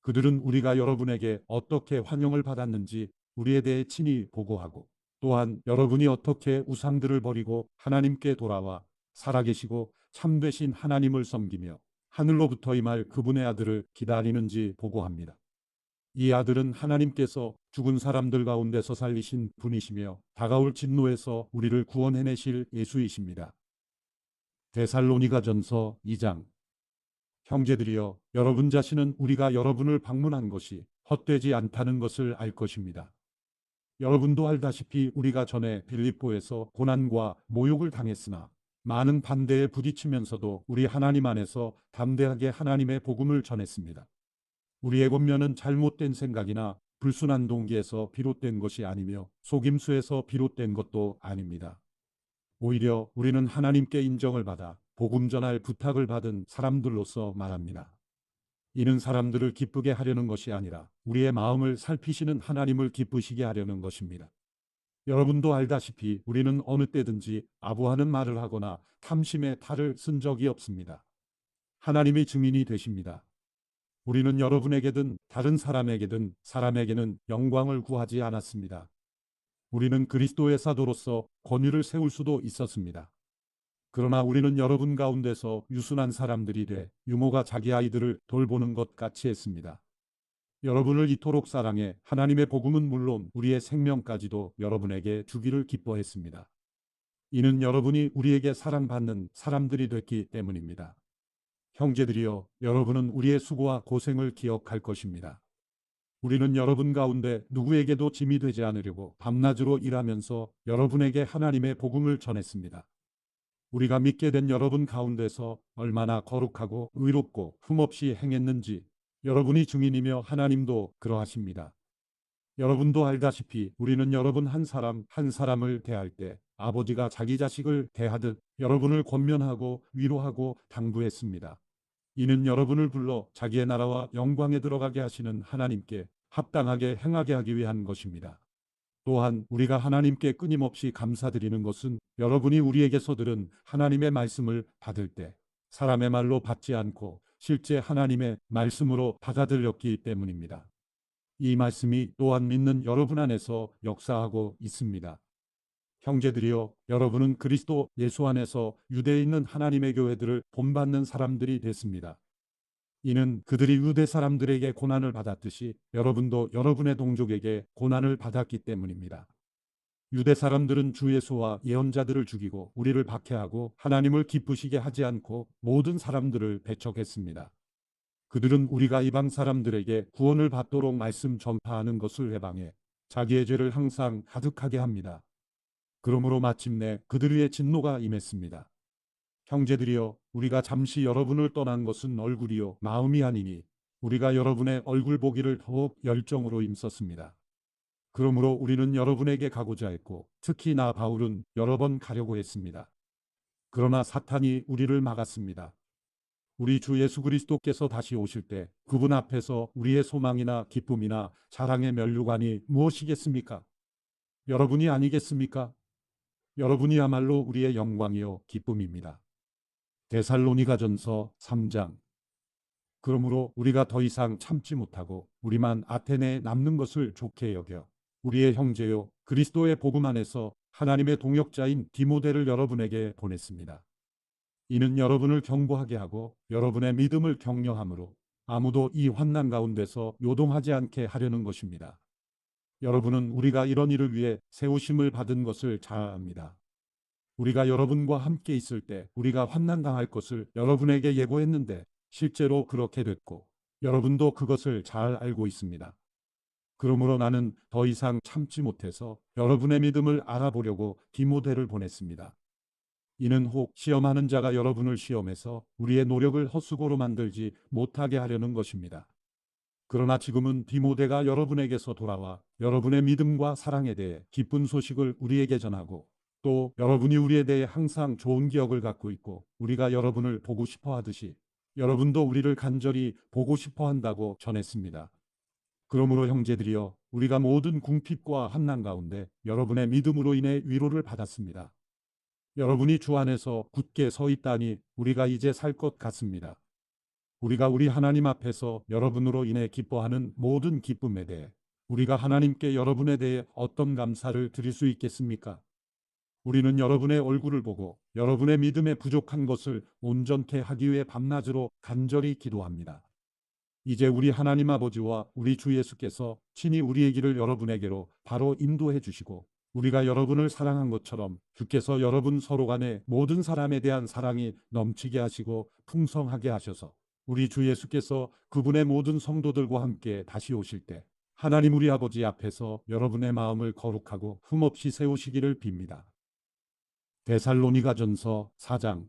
그들은 우리가 여러분에게 어떻게 환영을 받았는지 우리에 대해 친히 보고하고 또한 여러분이 어떻게 우상들을 버리고 하나님께 돌아와 살아계시고 참되신 하나님을 섬기며 하늘로부터 임할 그분의 아들을 기다리는지 보고합니다. 이 아들은 하나님께서 죽은 사람들 가운데서 살리신 분이시며 다가올 진노에서 우리를 구원해내실 예수이십니다. 데살로니가전서 2장. 형제들이여, 여러분 자신은 우리가 여러분을 방문한 것이 헛되지 않다는 것을 알 것입니다. 여러분도 알다시피 우리가 전에 빌립보에서 고난과 모욕을 당했으나 많은 반대에 부딪히면서도 우리 하나님 안에서 담대하게 하나님의 복음을 전했습니다. 우리의 권면은 잘못된 생각이나 불순한 동기에서 비롯된 것이 아니며 속임수에서 비롯된 것도 아닙니다. 오히려 우리는 하나님께 인정을 받아 복음 전할 부탁을 받은 사람들로서 말합니다. 이는 사람들을 기쁘게 하려는 것이 아니라 우리의 마음을 살피시는 하나님을 기쁘시게 하려는 것입니다. 여러분도 알다시피 우리는 어느 때든지 아부하는 말을 하거나 탐심의 탈을 쓴 적이 없습니다. 하나님이 증인이 되십니다. 우리는 여러분에게든 다른 사람에게는 영광을 구하지 않았습니다. 우리는 그리스도의 사도로서 권위를 세울 수도 있었습니다. 그러나 우리는 여러분 가운데서 유순한 사람들이 돼 유모가 자기 아이들을 돌보는 것 같이 했습니다. 여러분을 이토록 사랑해 하나님의 복음은 물론 우리의 생명까지도 여러분에게 주기를 기뻐했습니다. 이는 여러분이 우리에게 사랑받는 사람들이 됐기 때문입니다. 형제들이여, 여러분은 우리의 수고와 고생을 기억할 것입니다. 우리는 여러분 가운데 누구에게도 짐이 되지 않으려고 밤낮으로 일하면서 여러분에게 하나님의 복음을 전했습니다. 우리가 믿게 된 여러분 가운데서 얼마나 거룩하고 의롭고 흠없이 행했는지 여러분이 증인이며 하나님도 그러하십니다. 여러분도 알다시피 우리는 여러분 한 사람 한 사람을 대할 때 아버지가 자기 자식을 대하듯 여러분을 권면하고 위로하고 당부했습니다. 이는 여러분을 불러 자기의 나라와 영광에 들어가게 하시는 하나님께 합당하게 행하게 하기 위한 것입니다. 또한 우리가 하나님께 끊임없이 감사드리는 것은 여러분이 우리에게서 들은 하나님의 말씀을 받을 때 사람의 말로 받지 않고 실제 하나님의 말씀으로 받아들였기 때문입니다. 이 말씀이 또한 믿는 여러분 안에서 역사하고 있습니다. 형제들이여, 여러분은 그리스도 예수 안에서 유대에 있는 하나님의 교회들을 본받는 사람들이 됐습니다. 이는 그들이 유대 사람들에게 고난을 받았듯이 여러분도 여러분의 동족에게 고난을 받았기 때문입니다. 유대 사람들은 주 예수와 예언자들을 죽이고 우리를 박해하고 하나님을 기쁘시게 하지 않고 모든 사람들을 배척했습니다. 그들은 우리가 이방 사람들에게 구원을 받도록 말씀 전파하는 것을 회방해 자기의 죄를 항상 가득하게 합니다. 그러므로 마침내 그들 위에 진노가 임했습니다. 형제들이여, 우리가 잠시 여러분을 떠난 것은 얼굴이요 마음이 아니니 우리가 여러분의 얼굴 보기를 더욱 열정으로 힘썼습니다. 그러므로 우리는 여러분에게 가고자 했고 특히 나 바울은 여러 번 가려고 했습니다. 그러나 사탄이 우리를 막았습니다. 우리 주 예수 그리스도께서 다시 오실 때 그분 앞에서 우리의 소망이나 기쁨이나 자랑의 면류관이 무엇이겠습니까? 여러분이 아니겠습니까? 여러분이야말로 우리의 영광이요 기쁨입니다. 데살로니가전서 3장. 그러므로 우리가 더 이상 참지 못하고 우리만 아테네에 남는 것을 좋게 여겨 우리의 형제요 그리스도의 복음 안에서 하나님의 동역자인 디모데를 여러분에게 보냈습니다. 이는 여러분을 경고하게 하고 여러분의 믿음을 격려함으로 아무도 이 환난 가운데서 요동하지 않게 하려는 것입니다. 여러분은 우리가 이런 일을 위해 세우심을 받은 것을 잘 압니다. 우리가 여러분과 함께 있을 때 우리가 환난당할 것을 여러분에게 예고했는데 실제로 그렇게 됐고 여러분도 그것을 잘 알고 있습니다. 그러므로 나는 더 이상 참지 못해서 여러분의 믿음을 알아보려고 디모데를 보냈습니다. 이는 혹 시험하는 자가 여러분을 시험해서 우리의 노력을 헛수고로 만들지 못하게 하려는 것입니다. 그러나 지금은 디모데가 여러분에게서 돌아와 여러분의 믿음과 사랑에 대해 기쁜 소식을 우리에게 전하고 또 여러분이 우리에 대해 항상 좋은 기억을 갖고 있고 우리가 여러분을 보고 싶어 하듯이 여러분도 우리를 간절히 보고 싶어 한다고 전했습니다. 그러므로 형제들이여, 우리가 모든 궁핍과 환난 가운데 여러분의 믿음으로 인해 위로를 받았습니다. 여러분이 주 안에서 굳게 서 있다니 우리가 이제 살 것 같습니다. 우리가 우리 하나님 앞에서 여러분으로 인해 기뻐하는 모든 기쁨에 대해 우리가 하나님께 여러분에 대해 어떤 감사를 드릴 수 있겠습니까? 우리는 여러분의 얼굴을 보고 여러분의 믿음에 부족한 것을 온전케 하기 위해 밤낮으로 간절히 기도합니다. 이제 우리 하나님 아버지와 우리 주 예수께서 친히 우리의 길을 여러분에게로 바로 인도해 주시고 우리가 여러분을 사랑한 것처럼 주께서 여러분 서로 간에 모든 사람에 대한 사랑이 넘치게 하시고 풍성하게 하셔서 우리 주 예수께서 그분의 모든 성도들과 함께 다시 오실 때 하나님 우리 아버지 앞에서 여러분의 마음을 거룩하고 흠없이 세우시기를 빕니다. 데살로니가전서 4장.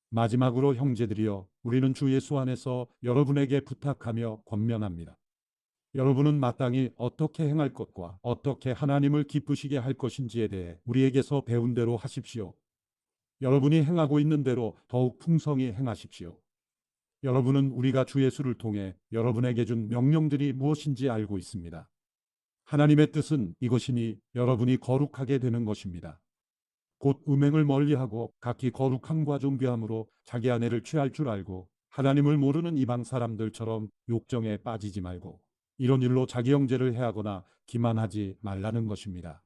마지막으로 형제들이여, 우리는 주 예수 안에서 여러분에게 부탁하며 권면합니다. 여러분은 마땅히 어떻게 행할 것과 어떻게 하나님을 기쁘시게 할 것인지에 대해 우리에게서 배운 대로 하십시오. 여러분이 행하고 있는 대로 더욱 풍성히 행하십시오. 여러분은 우리가 주 예수를 통해 여러분에게 준 명령들이 무엇인지 알고 있습니다. 하나님의 뜻은 이것이니 여러분이 거룩하게 되는 것입니다. 곧 음행을 멀리하고 각기 거룩함과 존귀함으로 자기 아내를 취할 줄 알고 하나님을 모르는 이방 사람들처럼 욕정에 빠지지 말고 이런 일로 자기 형제를 해하거나 기만하지 말라는 것입니다.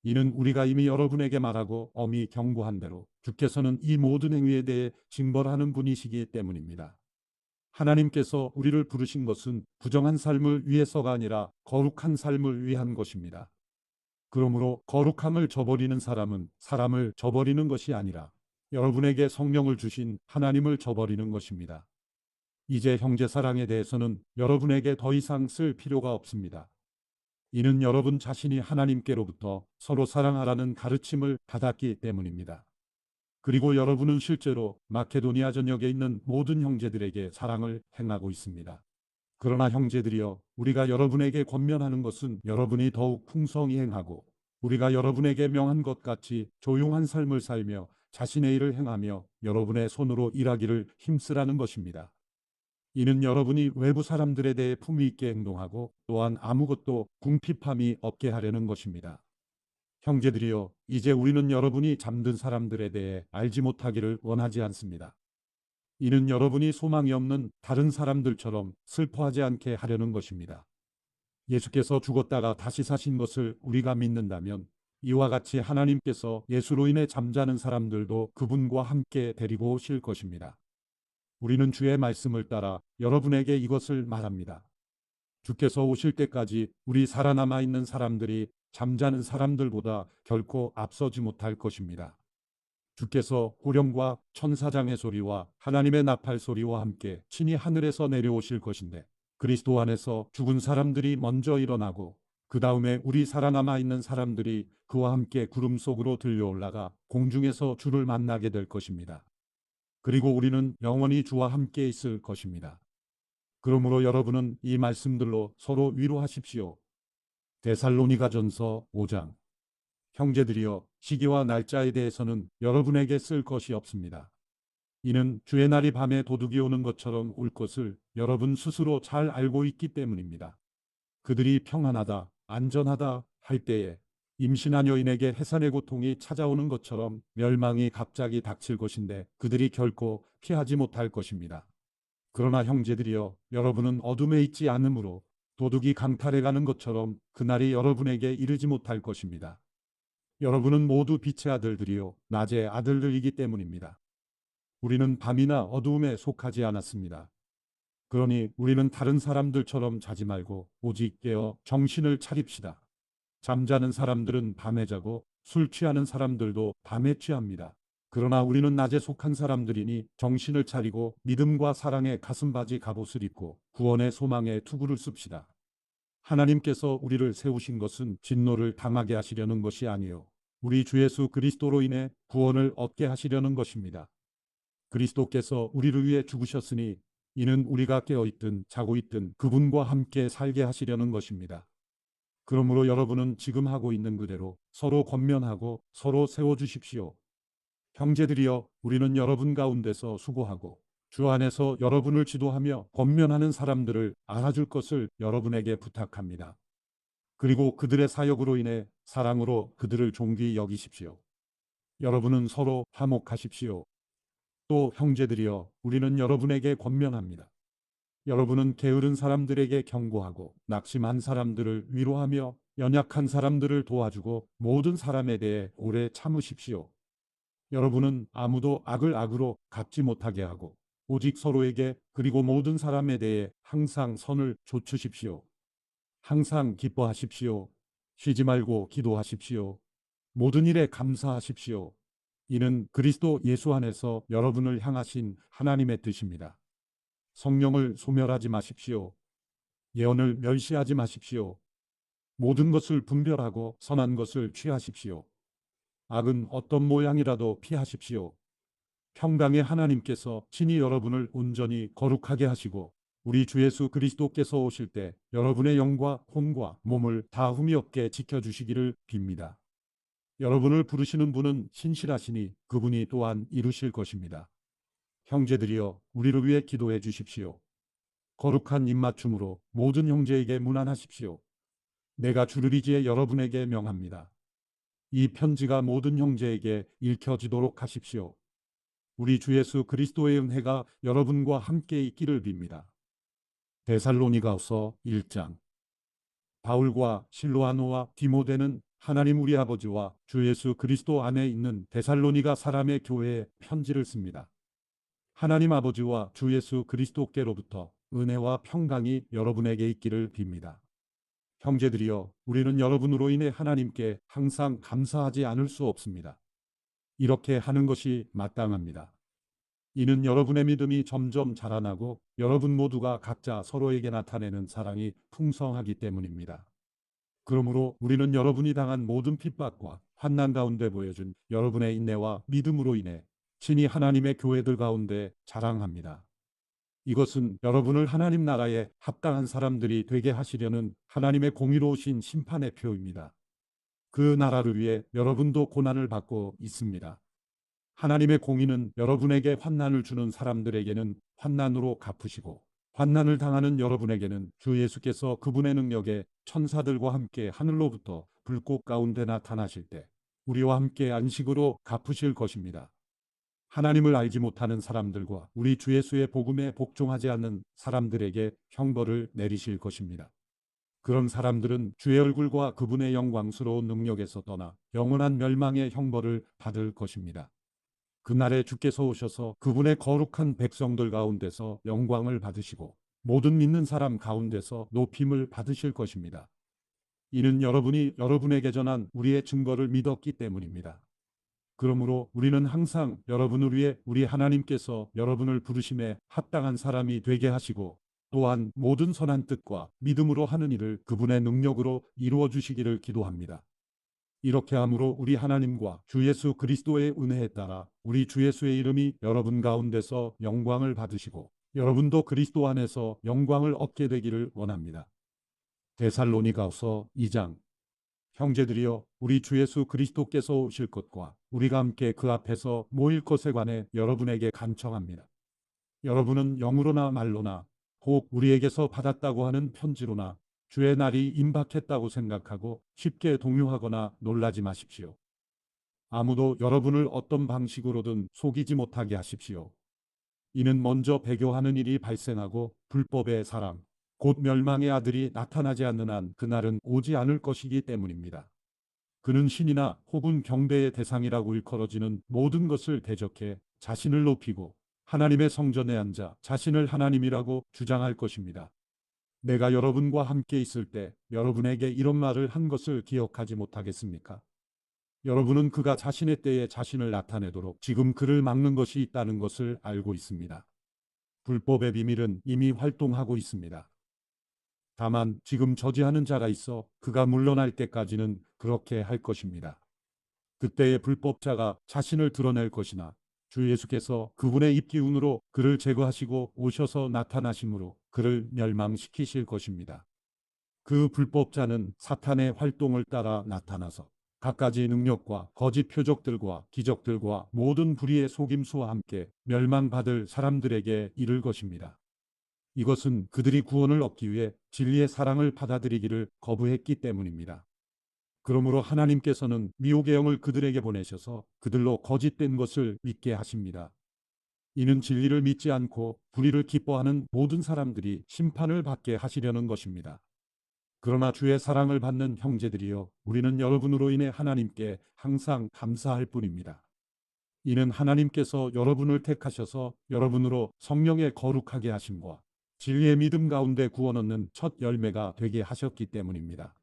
이는 우리가 이미 여러분에게 말하고 엄히 경고한 대로 주께서는 이 모든 행위에 대해 징벌하는 분이시기 때문입니다. 하나님께서 우리를 부르신 것은 부정한 삶을 위해서가 아니라 거룩한 삶을 위한 것입니다. 그러므로 거룩함을 저버리는 사람은 사람을 저버리는 것이 아니라 여러분에게 성령을 주신 하나님을 저버리는 것입니다. 이제 형제 사랑에 대해서는 여러분에게 더 이상 쓸 필요가 없습니다. 이는 여러분 자신이 하나님께로부터 서로 사랑하라는 가르침을 받았기 때문입니다. 그리고 여러분은 실제로 마케도니아 전역에 있는 모든 형제들에게 사랑을 행하고 있습니다. 그러나 형제들이여, 우리가 여러분에게 권면하는 것은 여러분이 더욱 풍성히 행하고 우리가 여러분에게 명한 것 같이 조용한 삶을 살며 자신의 일을 행하며 여러분의 손으로 일하기를 힘쓰라는 것입니다. 이는 여러분이 외부 사람들에 대해 품위 있게 행동하고 또한 아무것도 궁핍함이 없게 하려는 것입니다. 형제들이여, 이제 우리는 여러분이 잠든 사람들에 대해 알지 못하기를 원하지 않습니다. 이는 여러분이 소망이 없는 다른 사람들처럼 슬퍼하지 않게 하려는 것입니다. 예수께서 죽었다가 다시 사신 것을 우리가 믿는다면 이와 같이 하나님께서 예수로 인해 잠자는 사람들도 그분과 함께 데리고 오실 것입니다. 우리는 주의 말씀을 따라 여러분에게 이것을 말합니다. 주께서 오실 때까지 우리 살아남아 있는 사람들이 잠자는 사람들보다 결코 앞서지 못할 것입니다. 주께서 호령과 천사장의 소리와 하나님의 나팔 소리와 함께 친히 하늘에서 내려오실 것인데 그리스도 안에서 죽은 사람들이 먼저 일어나고 그 다음에 우리 살아남아 있는 사람들이 그와 함께 구름 속으로 들려올라가 공중에서 주를 만나게 될 것입니다. 그리고 우리는 영원히 주와 함께 있을 것입니다. 그러므로 여러분은 이 말씀들로 서로 위로하십시오. 데살로니가전서 5장. 형제들이여, 시기와 날짜에 대해서는 여러분에게 쓸 것이 없습니다. 이는 주의 날이 밤에 도둑이 오는 것처럼 올 것을 여러분 스스로 잘 알고 있기 때문입니다. 그들이 평안하다, 안전하다 할 때에 임신한 여인에게 해산의 고통이 찾아오는 것처럼 멸망이 갑자기 닥칠 것인데 그들이 결코 피하지 못할 것입니다. 그러나 형제들이여, 여러분은 어둠에 있지 않으므로 도둑이 강탈해 가는 것처럼 그날이 여러분에게 이르지 못할 것입니다. 여러분은 모두 빛의 아들들이요 낮의 아들들이기 때문입니다. 우리는 밤이나 어두움에 속하지 않았습니다. 그러니 우리는 다른 사람들처럼 자지 말고 오직 깨어 정신을 차립시다. 잠자는 사람들은 밤에 자고 술 취하는 사람들도 밤에 취합니다. 그러나 우리는 낮에 속한 사람들이니 정신을 차리고 믿음과 사랑의 가슴바지 갑옷을 입고 구원의 소망에 투구를 씁시다. 하나님께서 우리를 세우신 것은 진노를 당하게 하시려는 것이 아니요 우리 주 예수 그리스도로 인해 구원을 얻게 하시려는 것입니다. 그리스도께서 우리를 위해 죽으셨으니 이는 우리가 깨어있든 자고 있든 그분과 함께 살게 하시려는 것입니다. 그러므로 여러분은 지금 하고 있는 그대로 서로 권면하고 서로 세워주십시오. 형제들이여, 우리는 여러분 가운데서 수고하고 주 안에서 여러분을 지도하며 권면하는 사람들을 알아줄 것을 여러분에게 부탁합니다. 그리고 그들의 사역으로 인해 사랑으로 그들을 존귀히 여기십시오. 여러분은 서로 화목하십시오. 또 형제들이여, 우리는 여러분에게 권면합니다. 여러분은 게으른 사람들에게 경고하고 낙심한 사람들을 위로하며 연약한 사람들을 도와주고 모든 사람에 대해 오래 참으십시오. 여러분은 아무도 악을 악으로 갚지 못하게 하고 오직 서로에게 그리고 모든 사람에 대해 항상 선을 좇으십시오. 항상 기뻐하십시오. 쉬지 말고 기도하십시오. 모든 일에 감사하십시오. 이는 그리스도 예수 안에서 여러분을 향하신 하나님의 뜻입니다. 성령을 소멸하지 마십시오. 예언을 멸시하지 마십시오. 모든 것을 분별하고 선한 것을 취하십시오. 악은 어떤 모양이라도 피하십시오. 평강의 하나님께서 친히 여러분을 온전히 거룩하게 하시고 우리 주 예수 그리스도께서 오실 때 여러분의 영과 혼과 몸을 다 흠이 없게 지켜주시기를 빕니다. 여러분을 부르시는 분은 신실하시니 그분이 또한 이루실 것입니다. 형제들이여, 우리를 위해 기도해 주십시오. 거룩한 입맞춤으로 모든 형제에게 문안하십시오. 내가 주를 의지해 여러분에게 명합니다. 이 편지가 모든 형제에게 읽혀지도록 하십시오. 우리 주 예수 그리스도의 은혜가 여러분과 함께 있기를 빕니다. 데살로니가후서 1장. 바울과 실로아노와 디모데는 하나님 우리 아버지와 주 예수 그리스도 안에 있는 데살로니가 사람의 교회에 편지를 씁니다. 하나님 아버지와 주 예수 그리스도께로부터 은혜와 평강이 여러분에게 있기를 빕니다. 형제들이여, 우리는 여러분으로 인해 하나님께 항상 감사하지 않을 수 없습니다. 이렇게 하는 것이 마땅합니다. 이는 여러분의 믿음이 점점 자라나고 여러분 모두가 각자 서로에게 나타내는 사랑이 풍성하기 때문입니다. 그러므로 우리는 여러분이 당한 모든 핍박과 환난 가운데 보여준 여러분의 인내와 믿음으로 인해 친히 하나님의 교회들 가운데 자랑합니다. 이것은 여러분을 하나님 나라에 합당한 사람들이 되게 하시려는 하나님의 공의로우신 심판의 표입니다. 그 나라를 위해 여러분도 고난을 받고 있습니다. 하나님의 공의는 여러분에게 환난을 주는 사람들에게는 환난으로 갚으시고 환난을 당하는 여러분에게는 주 예수께서 그분의 능력에 천사들과 함께 하늘로부터 불꽃 가운데 나타나실 때 우리와 함께 안식으로 갚으실 것입니다. 하나님을 알지 못하는 사람들과 우리 주 예수의 복음에 복종하지 않는 사람들에게 형벌을 내리실 것입니다. 그런 사람들은 주의 얼굴과 그분의 영광스러운 능력에서 떠나 영원한 멸망의 형벌을 받을 것입니다. 그날에 주께서 오셔서 그분의 거룩한 백성들 가운데서 영광을 받으시고 모든 믿는 사람 가운데서 높임을 받으실 것입니다. 이는 여러분이 여러분에게 전한 우리의 증거를 믿었기 때문입니다. 그러므로 우리는 항상 여러분을 위해 우리 하나님께서 여러분을 부르심에 합당한 사람이 되게 하시고 또한 모든 선한 뜻과 믿음으로 하는 일을 그분의 능력으로 이루어 주시기를 기도합니다. 이렇게 함으로 우리 하나님과 주 예수 그리스도의 은혜에 따라 우리 주 예수의 이름이 여러분 가운데서 영광을 받으시고 여러분도 그리스도 안에서 영광을 얻게 되기를 원합니다. 데살로니가후서 2장. 형제들이여, 우리 주 예수 그리스도께서 오실 것과 우리가 함께 그 앞에서 모일 것에 관해 여러분에게 간청합니다. 여러분은 영으로나 말로나 혹 우리에게서 받았다고 하는 편지로나 주의 날이 임박했다고 생각하고 쉽게 동요하거나 놀라지 마십시오. 아무도 여러분을 어떤 방식으로든 속이지 못하게 하십시오. 이는 먼저 배교하는 일이 발생하고 불법의 사랑, 곧 멸망의 아들이 나타나지 않는 한 그날은 오지 않을 것이기 때문입니다. 그는 신이나 혹은 경배의 대상이라고 일컬어지는 모든 것을 대적해 자신을 높이고 하나님의 성전에 앉아 자신을 하나님이라고 주장할 것입니다. 내가 여러분과 함께 있을 때 여러분에게 이런 말을 한 것을 기억하지 못하겠습니까? 여러분은 그가 자신의 때에 자신을 나타내도록 지금 그를 막는 것이 있다는 것을 알고 있습니다. 불법의 비밀은 이미 활동하고 있습니다. 다만 지금 저지하는 자가 있어 그가 물러날 때까지는 그렇게 할 것입니다. 그때의 불법자가 자신을 드러낼 것이나 주 예수께서 그분의 입기운으로 그를 제거하시고 오셔서 나타나심으로 그를 멸망시키실 것입니다. 그 불법자는 사탄의 활동을 따라 나타나서 갖가지 능력과 거짓 표적들과 기적들과 모든 불의의 속임수와 함께 멸망받을 사람들에게 이를 것입니다. 이것은 그들이 구원을 얻기 위해 진리의 사랑을 받아들이기를 거부했기 때문입니다. 그러므로 하나님께서는 미혹의 영을 그들에게 보내셔서 그들로 거짓된 것을 믿게 하십니다. 이는 진리를 믿지 않고 불의를 기뻐하는 모든 사람들이 심판을 받게 하시려는 것입니다. 그러나 주의 사랑을 받는 형제들이여, 우리는 여러분으로 인해 하나님께 항상 감사할 뿐입니다. 이는 하나님께서 여러분을 택하셔서 여러분으로 성령의 거룩하게 하심과 진리의 믿음 가운데 구원 얻는 첫 열매가 되게 하셨기 때문입니다.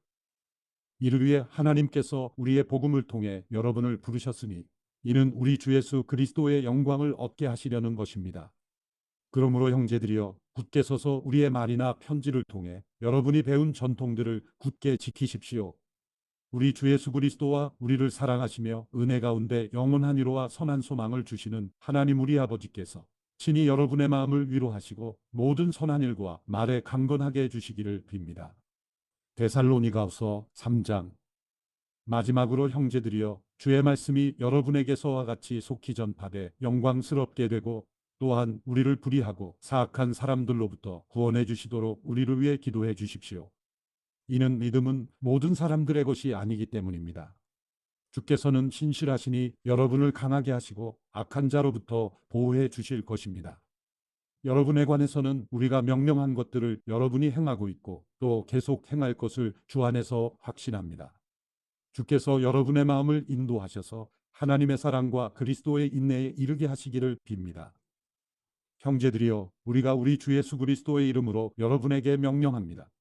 이를 위해 하나님께서 우리의 복음을 통해 여러분을 부르셨으니 이는 우리 주 예수 그리스도의 영광을 얻게 하시려는 것입니다. 그러므로 형제들이여 굳게 서서 우리의 말이나 편지를 통해 여러분이 배운 전통들을 굳게 지키십시오. 우리 주 예수 그리스도와 우리를 사랑하시며 은혜 가운데 영원한 위로와 선한 소망을 주시는 하나님 우리 아버지께서 친히 여러분의 마음을 위로하시고 모든 선한 일과 말에 강건하게 해주시기를 빕니다. 데살로니가후서 3장. 마지막으로 형제들이여 주의 말씀이 여러분에게서와 같이 속히 전파돼 영광스럽게 되고 또한 우리를 불의하고 사악한 사람들로부터 구원해 주시도록 우리를 위해 기도해 주십시오. 이는 믿음은 모든 사람들의 것이 아니기 때문입니다. 주께서는 신실하시니 여러분을 강하게 하시고 악한 자로부터 보호해 주실 것입니다. 여러분에 관해서는 우리가 명령한 것들을 여러분이 행하고 있고 또 계속 행할 것을 주 안에서 확신합니다. 주께서 여러분의 마음을 인도하셔서 하나님의 사랑과 그리스도의 인내에 이르게 하시기를 빕니다. 형제들이여 우리가 우리 주 예수 그리스도의 이름으로 여러분에게 명령합니다.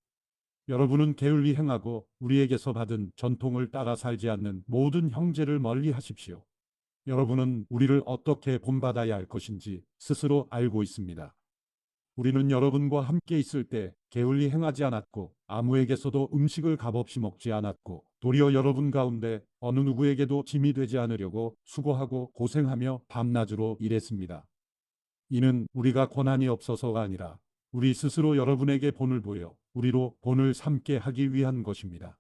여러분은 게을리 행하고 우리에게서 받은 전통을 따라 살지 않는 모든 형제를 멀리 하십시오. 여러분은 우리를 어떻게 본받아야 할 것인지 스스로 알고 있습니다. 우리는 여러분과 함께 있을 때 게을리 행하지 않았고 아무에게서도 음식을 값없이 먹지 않았고 도리어 여러분 가운데 어느 누구에게도 짐이 되지 않으려고 수고하고 고생하며 밤낮으로 일했습니다. 이는 우리가 권한이 없어서가 아니라 우리 스스로 여러분에게 본을 보여 우리로 본을 삼게 하기 위한 것입니다.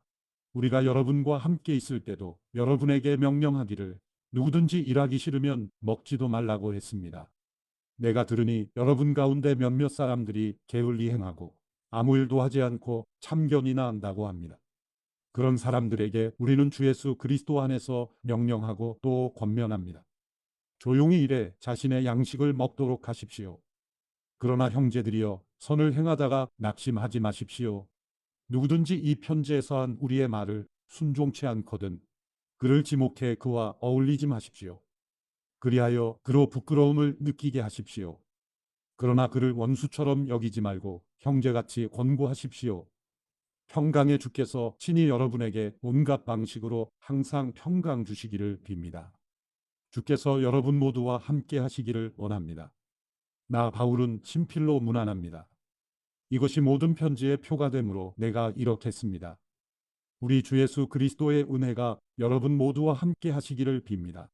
우리가 여러분과 함께 있을 때도 여러분에게 명령하기를 누구든지 일하기 싫으면 먹지도 말라고 했습니다. 내가 들으니 여러분 가운데 몇몇 사람들이 게을리 행하고 아무 일도 하지 않고 참견이나 한다고 합니다. 그런 사람들에게 우리는 주 예수 그리스도 안에서 명령하고 또 권면합니다. 조용히 일해 자신의 양식을 먹도록 하십시오. 그러나 형제들이여 선을 행하다가 낙심하지 마십시오. 누구든지 이 편지에서 한 우리의 말을 순종치 않거든 그를 지목해 그와 어울리지 마십시오. 그리하여 그로 부끄러움을 느끼게 하십시오. 그러나 그를 원수처럼 여기지 말고 형제같이 권고하십시오. 평강의 주께서 친히 여러분에게 온갖 방식으로 항상 평강 주시기를 빕니다. 주께서 여러분 모두와 함께 하시기를 원합니다. 나 바울은 친필로 문안합니다. 이것이 모든 편지의 표가 되므로 내가 이렇게 씁니다. 우리 주 예수 그리스도의 은혜가 여러분 모두와 함께 하시기를 빕니다.